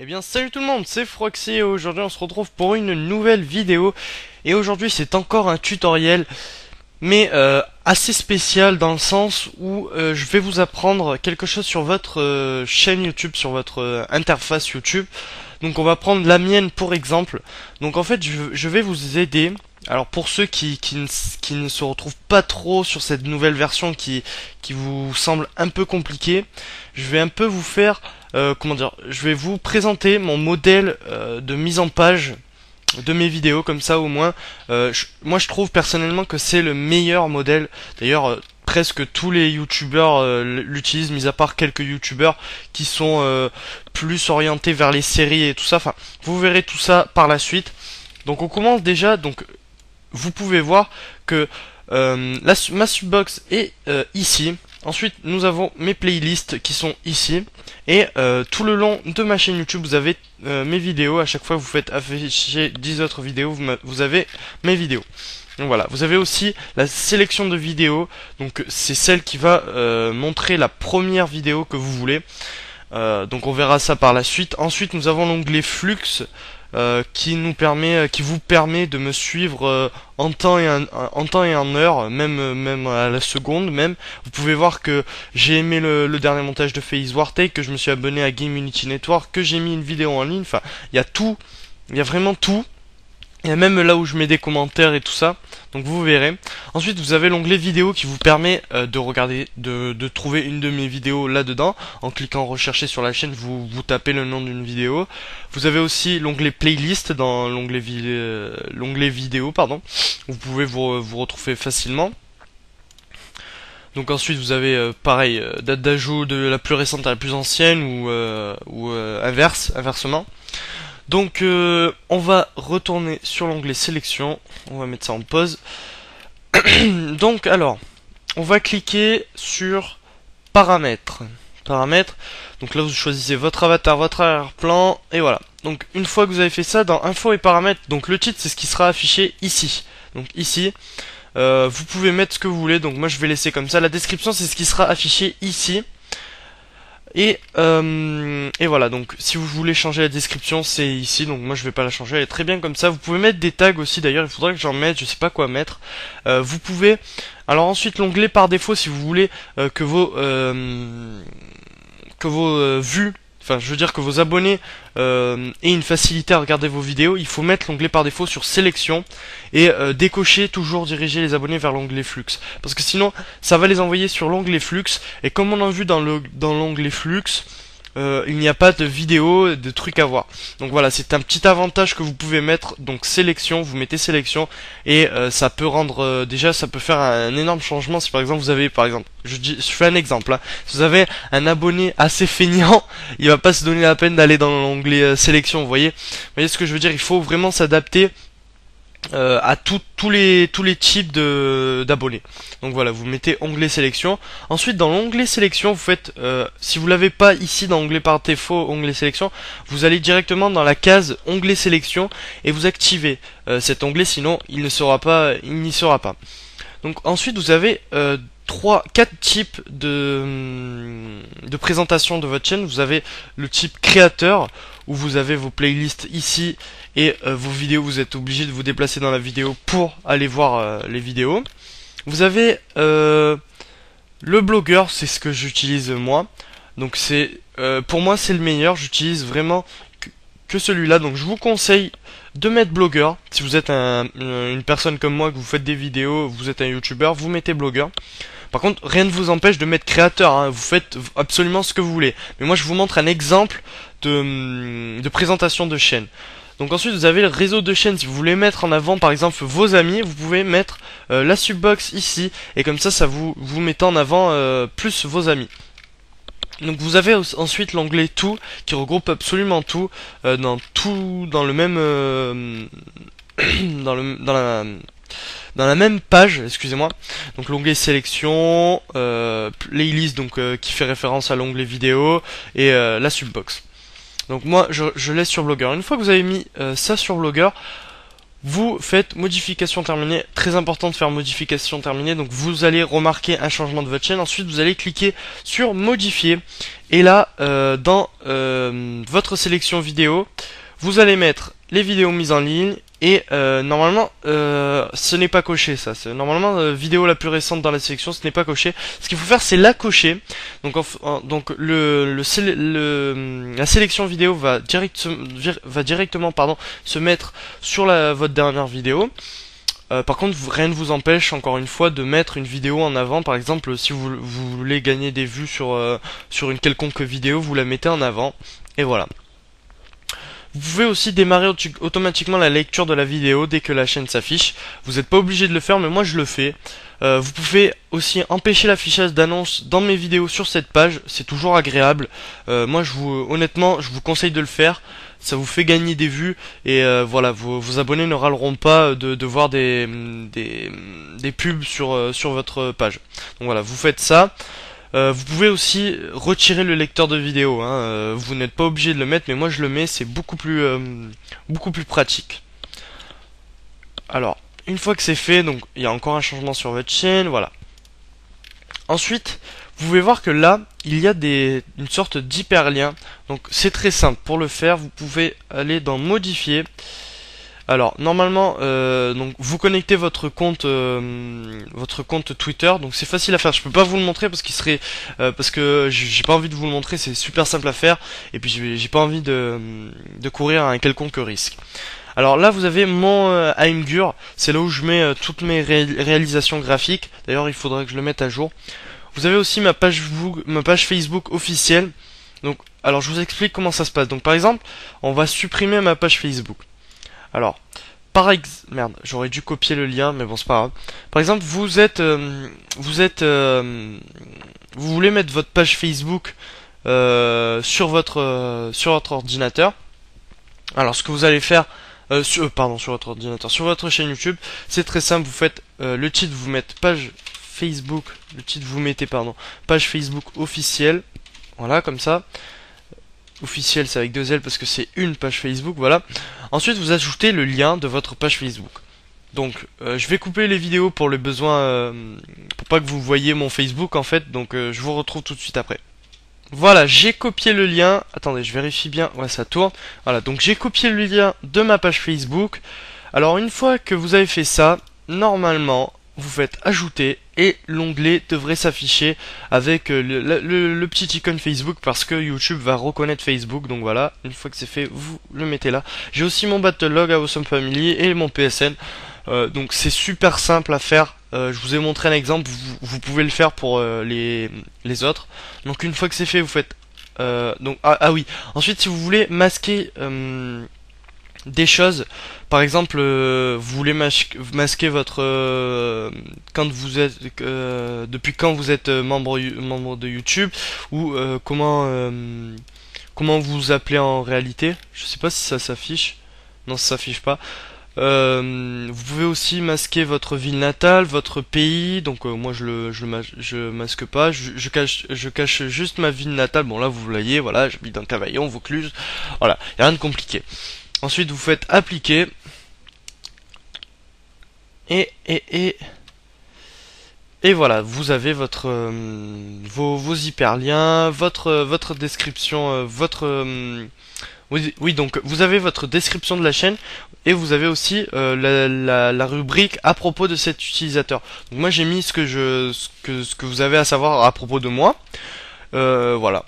Eh bien salut tout le monde, c'est Froxy et aujourd'hui on se retrouve pour une nouvelle vidéo. Et aujourd'hui c'est encore un tutoriel, mais assez spécial dans le sens où je vais vous apprendre quelque chose sur votre chaîne YouTube, sur votre interface YouTube. Donc on va prendre la mienne pour exemple. Donc en fait je vais vous aider. Alors pour ceux qui ne se retrouvent pas trop sur cette nouvelle version qui vous semble un peu compliquée, je vais un peu vous faire, comment dire, je vais vous présenter mon modèle de mise en page de mes vidéos, comme ça au moins, moi je trouve personnellement que c'est le meilleur modèle. D'ailleurs presque tous les youtubeurs l'utilisent, mis à part quelques youtubeurs qui sont plus orientés vers les séries et tout ça. Enfin, vous verrez tout ça par la suite. Donc on commence déjà. Donc vous pouvez voir que ma subbox est ici. Ensuite, nous avons mes playlists qui sont ici. Et tout le long de ma chaîne YouTube, vous avez mes vidéos. À chaque fois que vous faites afficher 10 autres vidéos, vous avez mes vidéos. Donc voilà, vous avez aussi la sélection de vidéos. Donc c'est celle qui va montrer la première vidéo que vous voulez. Donc on verra ça par la suite. Ensuite, nous avons l'onglet Flux. Qui vous permet de me suivre en temps et en heure, même à la seconde même. Vous pouvez voir que j'ai aimé le dernier montage de FaZe Wartake, que je me suis abonné à Game Unity Network, que j'ai mis une vidéo en ligne. Enfin, il y a tout, il y a vraiment tout. Il y a même là où je mets des commentaires et tout ça. Donc vous verrez. Ensuite vous avez l'onglet vidéo qui vous permet de regarder, de trouver une de mes vidéos là-dedans. En cliquant rechercher sur la chaîne, vous tapez le nom d'une vidéo. Vous avez aussi l'onglet playlist dans l'onglet vidéo, pardon. Vous pouvez vous retrouver facilement. Donc ensuite vous avez pareil, date d'ajout de la plus récente à la plus ancienne ou inversement. Donc on va retourner sur l'onglet sélection, on va mettre ça en pause. Donc alors, on va cliquer sur paramètres. Paramètres, donc là vous choisissez votre avatar, votre arrière-plan, et voilà. Donc une fois que vous avez fait ça, dans info et paramètres, donc le titre c'est ce qui sera affiché ici. Donc ici, vous pouvez mettre ce que vous voulez, donc moi je vais laisser comme ça. La description c'est ce qui sera affiché ici. Et voilà, donc si vous voulez changer la description, c'est ici. Donc moi je vais pas la changer, elle est très bien comme ça. Vous pouvez mettre des tags aussi, d'ailleurs il faudrait que j'en mette, je sais pas quoi mettre. Vous pouvez, alors ensuite l'onglet par défaut, si vous voulez que vos vues, enfin je veux dire que vos abonnés aient une facilité à regarder vos vidéos, il faut mettre l'onglet par défaut sur sélection et décocher toujours diriger les abonnés vers l'onglet flux, parce que sinon ça va les envoyer sur l'onglet flux, et comme on a vu dans l'onglet flux, il n'y a pas de vidéo, de trucs à voir. Donc voilà, c'est un petit avantage que vous pouvez mettre. Donc sélection, vous mettez sélection et ça peut rendre déjà, ça peut faire un énorme changement. Si par exemple vous avez, par exemple, je fais un exemple, hein. Si vous avez un abonné assez feignant, il va pas se donner la peine d'aller dans l'onglet sélection. Vous voyez ce que je veux dire. Il faut vraiment s'adapter à tous les types d'abonnés. Donc voilà, vous mettez onglet sélection. Ensuite dans l'onglet sélection, vous faites si vous l'avez pas ici dans l'onglet par défaut onglet sélection, vous allez directement dans la case onglet sélection et vous activez cet onglet, sinon il n'y sera pas. Donc ensuite vous avez 4 types de présentation de votre chaîne. Vous avez le type créateur, où vous avez vos playlists ici et vos vidéos, vous êtes obligé de vous déplacer dans la vidéo pour aller voir les vidéos. Vous avez le blogueur, c'est ce que j'utilise moi. Donc c'est pour moi c'est le meilleur, j'utilise vraiment que celui-là. Donc je vous conseille de mettre blogueur. Si vous êtes une personne comme moi, que vous faites des vidéos, vous êtes un youtubeur, vous mettez blogueur. Par contre, rien ne vous empêche de mettre créateur, hein. Vous faites absolument ce que vous voulez. Mais moi, je vous montre un exemple de présentation de chaîne. Donc ensuite, vous avez le réseau de chaînes. Si vous voulez mettre en avant, par exemple, vos amis, vous pouvez mettre la subbox ici. Et comme ça vous mettez en avant plus vos amis. Donc vous avez ensuite l'onglet tout, qui regroupe absolument tout, dans le même... dans la même page, excusez-moi. Donc l'onglet sélection, playlist, donc qui fait référence à l'onglet vidéo, et la subbox. Donc moi je laisse sur blogueur. Une fois que vous avez mis ça sur blogueur, vous faites modification terminée. Très important de faire modification terminée. Donc vous allez remarquer un changement de votre chaîne. Ensuite vous allez cliquer sur modifier. Et là dans votre sélection vidéo, vous allez mettre les vidéos mises en ligne. Et normalement ce n'est pas coché ça. Normalement vidéo la plus récente dans la sélection, ce n'est pas coché. Ce qu'il faut faire c'est la cocher. Donc, la sélection vidéo va directement se mettre sur votre dernière vidéo. Par contre rien ne vous empêche encore une fois de mettre une vidéo en avant. Par exemple si vous voulez gagner des vues sur une quelconque vidéo, vous la mettez en avant. Et voilà. Vous pouvez aussi démarrer automatiquement la lecture de la vidéo dès que la chaîne s'affiche. Vous n'êtes pas obligé de le faire, mais moi je le fais. Vous pouvez aussi empêcher l'affichage d'annonces dans mes vidéos sur cette page. C'est toujours agréable. Moi honnêtement, je vous conseille de le faire. Ça vous fait gagner des vues. Et voilà, vos abonnés ne râleront pas de voir des pubs sur votre page. Donc voilà, vous faites ça. Vous pouvez aussi retirer le lecteur de vidéo, hein. Vous n'êtes pas obligé de le mettre, mais moi je le mets, c'est beaucoup plus pratique. Alors, une fois que c'est fait, donc il y a encore un changement sur votre chaîne, voilà. Ensuite, vous pouvez voir que là, il y a une sorte d'hyperlien. Donc c'est très simple, pour le faire, vous pouvez aller dans modifier. Alors normalement donc vous connectez votre compte Twitter, donc c'est facile à faire. Je peux pas vous le montrer parce qu'il serait parce que j'ai pas envie de vous le montrer, c'est super simple à faire et puis j'ai pas envie de courir un quelconque risque. Alors là vous avez mon Imgur, c'est là où je mets toutes mes réalisations graphiques. D'ailleurs il faudrait que je le mette à jour. Vous avez aussi ma page Facebook officielle. Donc alors je vous explique comment ça se passe. Donc par exemple, on va supprimer ma page Facebook. Alors, merde, j'aurais dû copier le lien, mais bon, c'est pas grave. Par exemple, vous voulez mettre votre page Facebook sur votre ordinateur. Alors, ce que vous allez faire, sur votre ordinateur, sur votre chaîne YouTube, c'est très simple. Vous faites le titre, vous mettez page Facebook, le titre, vous mettez page Facebook officielle, voilà, comme ça. Officiel c'est avec 2 L parce que c'est une page Facebook, voilà. Ensuite vous ajoutez le lien de votre page Facebook. Donc je vais couper les vidéos pour le besoin pour pas que vous voyez mon Facebook en fait. Donc je vous retrouve tout de suite après. Voilà, j'ai copié le lien. Attendez, je vérifie bien. Ouais, ça tourne. Voilà, donc j'ai copié le lien de ma page Facebook. Alors une fois que vous avez fait ça, normalement vous faites ajouter et l'onglet devrait s'afficher avec le petit icône Facebook parce que YouTube va reconnaître Facebook. Donc voilà, une fois que c'est fait, vous le mettez là. J'ai aussi mon Battlelog, Awesome Family et mon PSN. Donc c'est super simple à faire. Je vous ai montré un exemple, vous pouvez le faire pour les autres. Donc une fois que c'est fait, vous faites oui. Ensuite, si vous voulez masquer des choses, par exemple vous voulez masquer votre quand vous êtes depuis quand vous êtes membre de YouTube, ou comment vous appelez en réalité. Je sais pas si ça s'affiche. Non, ça s'affiche pas. Vous pouvez aussi masquer votre ville natale, votre pays. Donc moi je masque pas, je cache juste ma ville natale. Bon là vous voyez, voilà, j'habite dans Cavaillon, Vaucluse. Voilà, y a rien de compliqué. Ensuite vous faites appliquer et voilà, vous avez vos hyperliens, votre description, oui, donc vous avez votre description de la chaîne et vous avez aussi la rubrique à propos de cet utilisateur. Donc moi j'ai mis ce que vous avez à savoir à propos de moi. Voilà.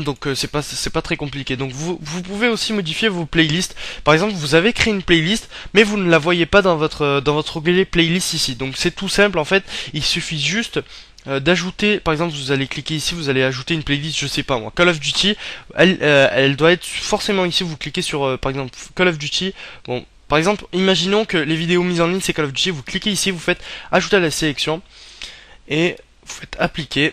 Donc c'est pas très compliqué. Donc vous pouvez aussi modifier vos playlists. Par exemple, vous avez créé une playlist, mais vous ne la voyez pas dans votre onglet playlist ici. Donc c'est tout simple en fait. Il suffit juste d'ajouter. Par exemple, vous allez cliquer ici, vous allez ajouter une playlist. Je sais pas moi, Call of Duty. Elle doit être forcément ici. Vous cliquez sur par exemple Call of Duty. Bon, par exemple, imaginons que les vidéos mises en ligne c'est Call of Duty. Vous cliquez ici, vous faites ajouter à la sélection et vous faites appliquer.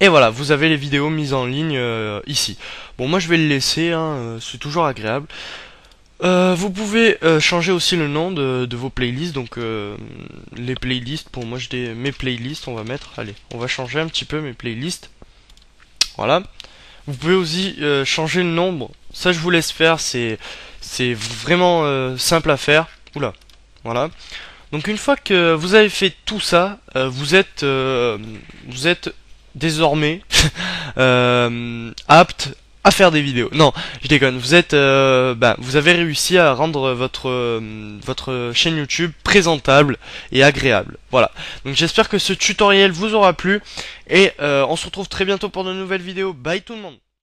Et voilà, vous avez les vidéos mises en ligne ici. Bon, moi je vais le laisser, hein, c'est toujours agréable. Vous pouvez changer aussi le nom de vos playlists. Donc les playlists, pour moi mes playlists, on va mettre, allez, on va changer un petit peu mes playlists. Voilà. Vous pouvez aussi changer le nombre. Ça je vous laisse faire, c'est C'est vraiment simple à faire. Oula, voilà. Donc une fois que vous avez fait tout ça, vous êtes désormais apte à faire des vidéos. Non, je déconne. Vous êtes, vous avez réussi à rendre votre chaîne YouTube présentable et agréable. Voilà. Donc j'espère que ce tutoriel vous aura plu et on se retrouve très bientôt pour de nouvelles vidéos. Bye tout le monde.